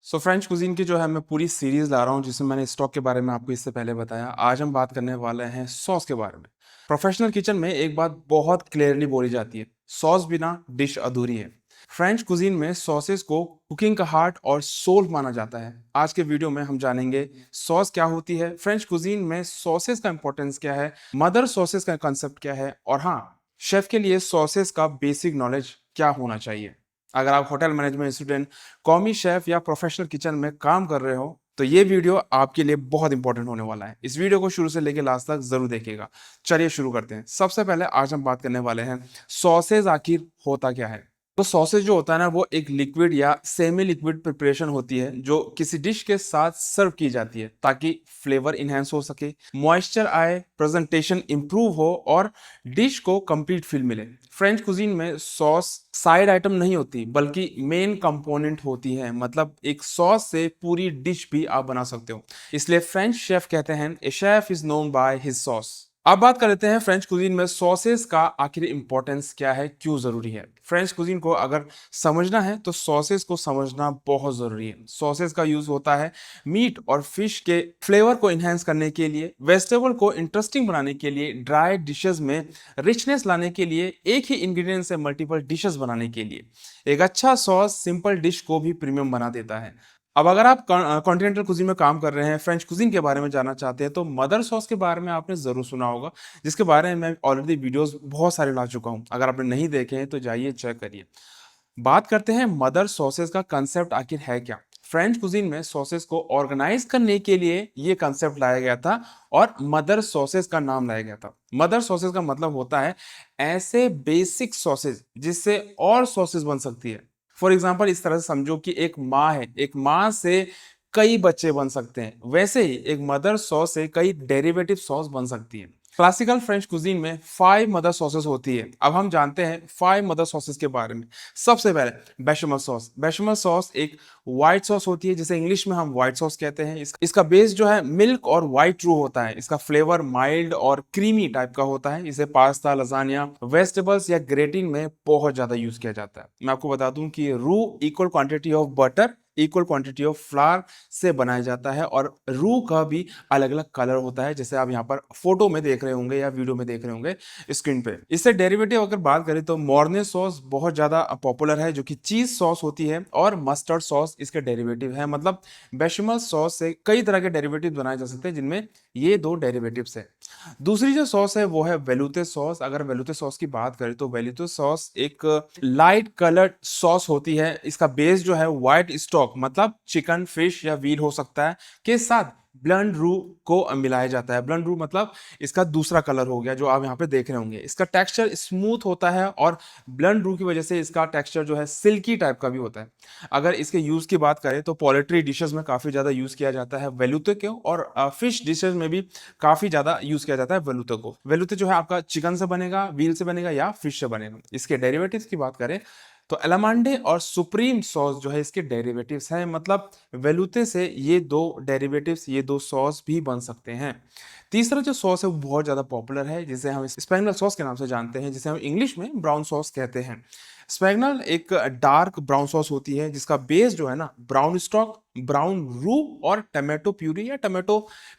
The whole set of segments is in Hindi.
फ्रेंच कुजीन की जो है मैं पूरी सीरीज ला रहा हूँ जिसमें मैंने स्टॉक के बारे में आपको इससे पहले बताया। आज हम बात करने वाले हैं सॉस के बारे में। प्रोफेशनल किचन में एक बात बहुत क्लियरली बोली जाती है, सॉस बिना डिश अधूरी है। फ्रेंच कुजीन में सॉसेस को कुकिंग का हार्ट और सोल माना जाता है। आज के वीडियो में हम जानेंगे सॉस क्या होती है, फ्रेंच कुजीन में सॉसेस का इंपॉर्टेंस क्या है, मदर सॉसेस का कंसेप्ट क्या है, और हाँ, शेफ के लिए सॉसेस का बेसिक नॉलेज क्या होना चाहिए। अगर आप होटल मैनेजमेंट स्टूडेंट, कॉमी शेफ या प्रोफेशनल किचन में काम कर रहे हो तो ये वीडियो आपके लिए बहुत इंपॉर्टेंट होने वाला है। इस वीडियो को शुरू से लेकर लास्ट तक जरूर देखिएगा। चलिए शुरू करते हैं। सबसे पहले आज हम बात करने वाले हैं सॉसेज आखिर होता क्या है। तो सॉसेज जो होता है ना, वो एक लिक्विड या सेमी लिक्विड प्रिपरेशन होती है जो किसी डिश के साथ सर्व की जाती है ताकि फ्लेवर इनहेंस हो सके, मॉइस्चर आए, प्रेजेंटेशन इंप्रूव हो और डिश को कंप्लीट फील मिले। फ्रेंच कुजीन में सॉस साइड आइटम नहीं होती बल्कि मेन कंपोनेंट होती है। मतलब एक सॉस से पूरी डिश भी आप बना सकते हो। इसलिए फ्रेंच शेफ कहते हैं ए chef is known by his sauce. अब बात कर लेते हैं फ्रेंच कुजीन में सॉसेस का आखिर इंपॉर्टेंस क्या है, क्यों जरूरी है। फ्रेंच कुजीन को अगर समझना है तो सॉसेस को समझना बहुत जरूरी है। सॉसेस का यूज होता है मीट और फिश के फ्लेवर को इनहेंस करने के लिए, वेजिटेबल को इंटरेस्टिंग बनाने के लिए, ड्राई डिशेस में रिचनेस लाने के लिए, एक ही इंग्रेडिएंट से मल्टीपल डिशेस बनाने के लिए। एक अच्छा सॉस सिंपल डिश को भी प्रीमियम बना देता है। अब अगर आप कॉन्टिनेंटल कुजीन में काम कर रहे हैं, फ्रेंच कुजीन के बारे में जानना चाहते हैं, तो मदर सॉस के बारे में आपने जरूर सुना होगा, जिसके बारे में मैं ऑलरेडी वीडियोस बहुत सारे ला चुका हूं। अगर आपने नहीं देखे हैं तो जाइए चेक करिए। बात करते हैं मदर सॉसेस का कंसेप्ट आखिर है क्या। फ्रेंच कुजीन में सॉसेस को ऑर्गेनाइज करने के लिए ये कंसेप्ट लाया गया था और मदर सॉसेस का नाम लाया गया था। मदर सॉसेस का मतलब होता है ऐसे बेसिक सॉसेस जिससे और सॉसेस बन सकती है। फॉर एग्जाम्पल इस तरह से समझो कि एक माँ है, एक माँ से कई बच्चे बन सकते हैं, वैसे ही एक मदर सॉस से कई डेरिवेटिव सॉस बन सकती है। क्लासिकल फ्रेंच कुजीन में 5 मदर सॉसेस होती है। अब हम जानते हैं 5 मदर सॉसेस के बारे में। सबसे पहले बेशमल सॉस। बेशमल सॉस एक व्हाइट सॉस होती है जिसे इंग्लिश में हम व्हाइट सॉस कहते हैं। इसका बेस जो है मिल्क और व्हाइट रू होता है। इसका फ्लेवर माइल्ड और क्रीमी टाइप का होता है। इसे पास्ता, लजानिया, वेजिटेबल्स या ग्रेटिंग में बहुत ज्यादा यूज किया जाता है। मैं आपको बता दूं कि रू equal quantity of butter, equal quantity of flower से बनाया जाता है और रू का भी अलग अलग कलर होता है, जैसे आप यहाँ पर फोटो में देख रहे होंगे या वीडियो में देख रहे होंगे स्क्रीन पे। इससे डेरिवेटिव अगर बात करें तो मॉर्ने सॉस बहुत ज्यादा पॉपुलर है, जो कि चीज सॉस होती है, और मस्टर्ड सॉस इसके डेरिवेटिव है। मतलब बेशमल सॉस से कई तरह के डेरिवेटिव बनाए जा सकते हैं जिनमें ये दो डेरिवेटिव्स है। दूसरी जो सॉस है वो है वेलुते सॉस। अगर वेलुते सॉस की बात करें तो वेलुते सॉस एक लाइट कलर्ड सॉस होती है। इसका बेस जो है व्हाइट स्टॉक, मतलब चिकन, फिश या व्हील हो सकता है, के साथ ब्लड रू को मिलाया जाता है। ब्लड रू मतलब इसका दूसरा कलर हो गया जो आप यहाँ पे देख रहे होंगे। इसका टेक्सचर स्मूथ होता है और ब्लड रू की वजह से इसका टेक्सचर जो है सिल्की टाइप का भी होता है। अगर इसके यूज की बात करें तो पोल्ट्री डिशेस में काफी ज्यादा यूज किया जाता है वेलुते को, और फिश डिशेस में भी काफी ज्यादा यूज किया जाता है वेलुते को। वेलुते जो है आपका चिकन से बनेगा, व्हील से बनेगा या फिश से बनेगा। इसके डेरिवेटिव्स की बात करें तो एलामांडे और सुप्रीम सॉस जो है इसके डेरिवेटिव्स हैं। मतलब वेलुते से ये दो डेरिवेटिव्स, ये दो सॉस भी बन सकते हैं। तीसरा जो सॉस है वो बहुत ज्यादा पॉपुलर है, जिसे हम स्पैगनल सॉस के नाम से जानते हैं, जिसे हम इंग्लिश में ब्राउन सॉस कहते हैं। स्पैगनल एक डार्क ब्राउन सॉस होती है जिसका बेस जो है ना ब्राउन स्टॉक, ब्राउन रू और टमाटो प्यूरी या टमाटो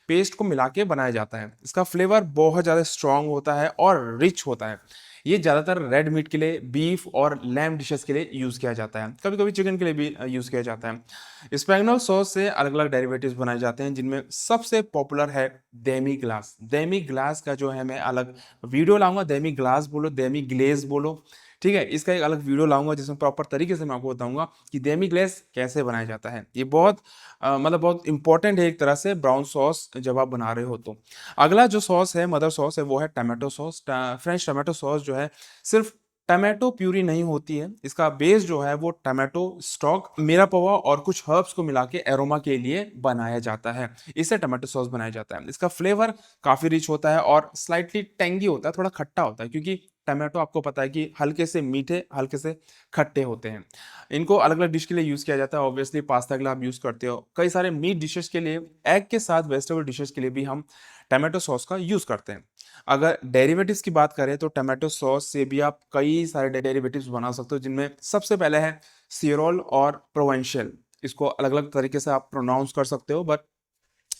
पेस्ट को मिला के बनाया जाता है। इसका फ्लेवर बहुत ज़्यादा स्ट्रांग होता है और रिच होता है। ये ज़्यादातर रेड मीट के लिए, बीफ और लैम डिशेस के लिए यूज़ किया जाता है, कभी कभी चिकन के लिए भी यूज़ किया जाता है। स्पैगनल सॉस से अलग अलग डेरिवेटिव्स बनाए जाते हैं जिनमें सबसे पॉपुलर है डेमी ग्लास। डेमी ग्लास का जो है मैं अलग वीडियो लाऊंगा। डेमी ग्लास बोलो, डेमी ग्लेज बोलो, ठीक है। इसका एक अलग वीडियो लाऊंगा जिसमें प्रॉपर तरीके से मैं आपको बताऊंगा कि डेमी ग्लेस कैसे बनाया जाता है। ये बहुत मतलब बहुत इंपॉर्टेंट है एक तरह से ब्राउन सॉस जब आप बना रहे हो तो। अगला जो सॉस है, मदर सॉस है, वो है tomato sauce. French tomato sauce जो है सिर्फ टमाटो प्यूरी नहीं होती है। इसका बेस जो है वो टमाटो स्टॉक, मेरा पवा और कुछ हर्ब्स को मिला के एरोमा के लिए बनाया जाता है। इससे टमाटो सॉस बनाया जाता है। इसका फ्लेवर काफी रिच होता है और स्लाइटली टेंगी होता है, थोड़ा खट्टा होता है, क्योंकि टमाटो आपको पता है कि हल्के से मीठे, हल्के से खट्टे होते हैं। इनको अलग अलग डिश के लिए यूज किया जाता है। ऑब्वियसली पास्ता के लिए आप यूज करते हो, कई सारे मीट डिशेस के लिए, एग के साथ वेजिटेबल डिशेस के लिए भी हम टमाटो सॉस का यूज करते हैं। अगर डेरिवेटिव्स की बात करें तो टमाटो सॉस से भी आप कई सारे डेरिवेटिव्स बना सकते हो, जिनमें सबसे पहले है सिरोल और प्रोवेंशियल। इसको अलग अलग तरीके से आप प्रोनाउंस कर सकते हो, बट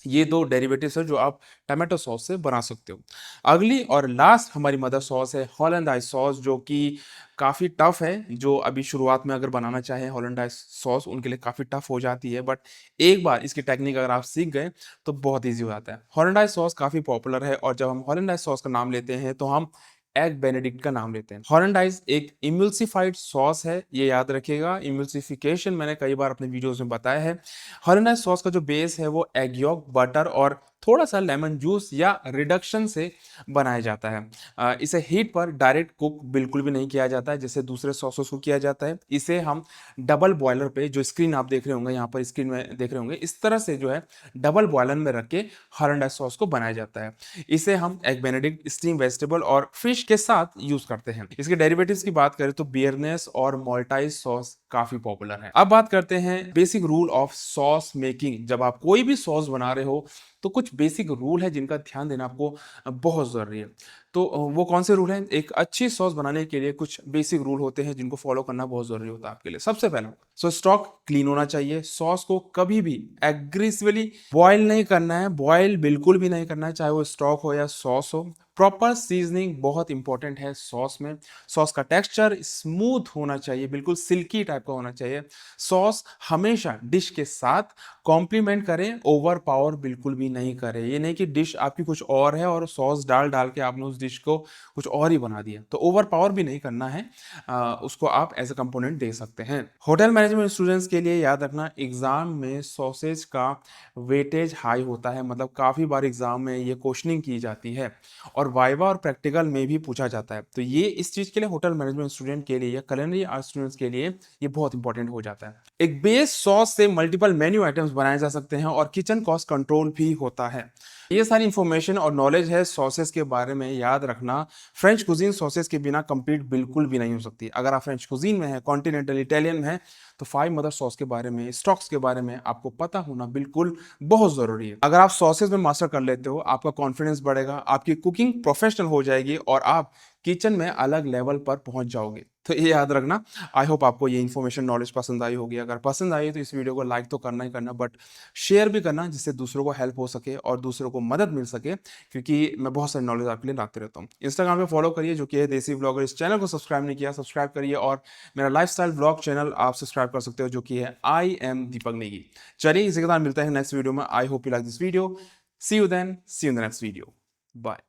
ये दो डेरिवेटिव्स है जो आप टमाटो सॉस से बना सकते हो। अगली और लास्ट हमारी मदर सॉस है हॉलैंडाइज सॉस, जो कि काफ़ी टफ है। जो अभी शुरुआत में अगर बनाना चाहे हॉलैंडाइज सॉस, उनके लिए काफ़ी टफ हो जाती है, बट एक बार इसकी टेक्निक अगर आप सीख गए तो बहुत ईजी हो जाता है। हॉलैंडाइज सॉस काफ़ी पॉपुलर है, और जब हम हॉलैंडाइज सॉस का नाम लेते हैं तो हम एग बेनेडिक्ट का नाम लेते हैं। हॉलैंडाइज एक इमल्सिफाइड सॉस है, ये याद रखिएगा। इमल्सिफिकेशन मैंने कई बार अपने वीडियोस में बताया है। हॉलैंडाइज सॉस का जो बेस है वो एग यॉक, बटर और थोड़ा सा लेमन जूस या रिडक्शन से बनाया जाता है। इसे हीट पर डायरेक्ट कुक बिल्कुल भी नहीं किया जाता है जैसे दूसरे सॉसेस को किया जाता है। इसे हम डबल बॉयलर पे, जो स्क्रीन आप देख रहे होंगे, यहाँ पर स्क्रीन में देख रहे होंगे, इस तरह से जो है डबल बॉयलर में रख के हॉलैंडाइज सॉस को बनाया जाता है। इसे हम एग बेनेडिक्ट, स्टीम वेजिटेबल और फिश के साथ यूज करते हैं। इसके डेरिवेटिव्स की बात करें तो बियरनेस और मोल्टाइज सॉस काफी पॉपुलर है। अब बात करते हैं basic rule of sauce making. जब आप कोई भी सॉस बना रहे हो तो कुछ बेसिक रूल है जिनका ध्यान देना आपको बहुत जरूरी है। तो वो कौन से रूल हैं? एक अच्छी सॉस बनाने के लिए कुछ बेसिक रूल होते हैं जिनको फॉलो करना बहुत जरूरी होता है आपके लिए। सबसे पहला, स्टॉक क्लीन होना चाहिए। सॉस को कभी भी एग्रेसिवली बॉयल नहीं करना है, बॉयल बिल्कुल भी नहीं करना है, चाहे वो स्टॉक हो या सॉस हो। प्रॉपर सीजनिंग बहुत इंपॉर्टेंट है सॉस में। सॉस का टेक्सचर स्मूथ होना चाहिए, बिल्कुल सिल्की टाइप का होना चाहिए। सॉस हमेशा डिश के साथ कॉम्प्लीमेंट करें, ओवर पावर बिल्कुल भी नहीं करें। ये नहीं कि डिश आपकी कुछ और है और सॉस डाल डाल के आपने उस डिश को कुछ और ही बना दिया, तो ओवर पावर भी नहीं करना है। उसको आप एज ए कंपोनेंट दे सकते हैं। होटल मैनेजमेंट स्टूडेंट्स के लिए याद रखना, एग्जाम में सॉसेज का वेटेज हाई होता है, मतलब काफ़ी बार एग्जाम में ये क्वेश्चनिंग की जाती है और वाइवा और प्रैक्टिकल में भी पूछा जाता है। तो ये इस चीज़ के लिए होटल मैनेजमेंट स्टूडेंट के लिए या culinary आर्ट स्टूडेंट्स के लिए ये बहुत इंपॉर्टेंट हो जाता है। एक बेस सॉस से मल्टीपल मेन्यू आइटम्स बनाए जा सकते हैं और किचन कॉस्ट कंट्रोल भी होता है। ये सारी इंफॉर्मेशन और नॉलेज है सॉसेस के बारे में। याद रखना, फ्रेंच कुजीन सॉसेस के बिना कंप्लीट बिल्कुल भी नहीं हो सकती। अगर आप फ्रेंच कुजीन में है, कॉन्टिनेंटल इटालियन में है, तो 5 मदर सॉस के बारे में, स्टॉक्स के बारे में आपको पता होना बिल्कुल बहुत जरूरी है। अगर आप सॉसेस में मास्टर कर लेते हो, आपका कॉन्फिडेंस बढ़ेगा, आपकी कुकिंग प्रोफेशनल हो जाएगी और आप किचन में अलग लेवल पर पहुंच जाओगे। तो ये याद रखना। आई होप आपको ये इन्फॉर्मेशन, नॉलेज पसंद आई होगी। अगर पसंद आई तो इस वीडियो को लाइक तो करना ही करना, बट शेयर भी करना जिससे दूसरों को हेल्प हो सके और दूसरों को मदद मिल सके, क्योंकि मैं बहुत सारी नॉलेज आपके लिए लाते रहता हूँ। इंस्टाग्राम पे फॉलो करिए, जो कि है देसी व्लॉगर। इस चैनल को सब्सक्राइब नहीं किया, सब्सक्राइब करिए। और मेरा लाइफस्टाइल व्लॉग चैनल आप सब्सक्राइब कर सकते हो, जो कि है आई एम दीपक नेगी। चलिए, इसी के साथ मिलते हैं नेक्स्ट वीडियो में। I hope you like this video. See you then, see you in the next video. Bye.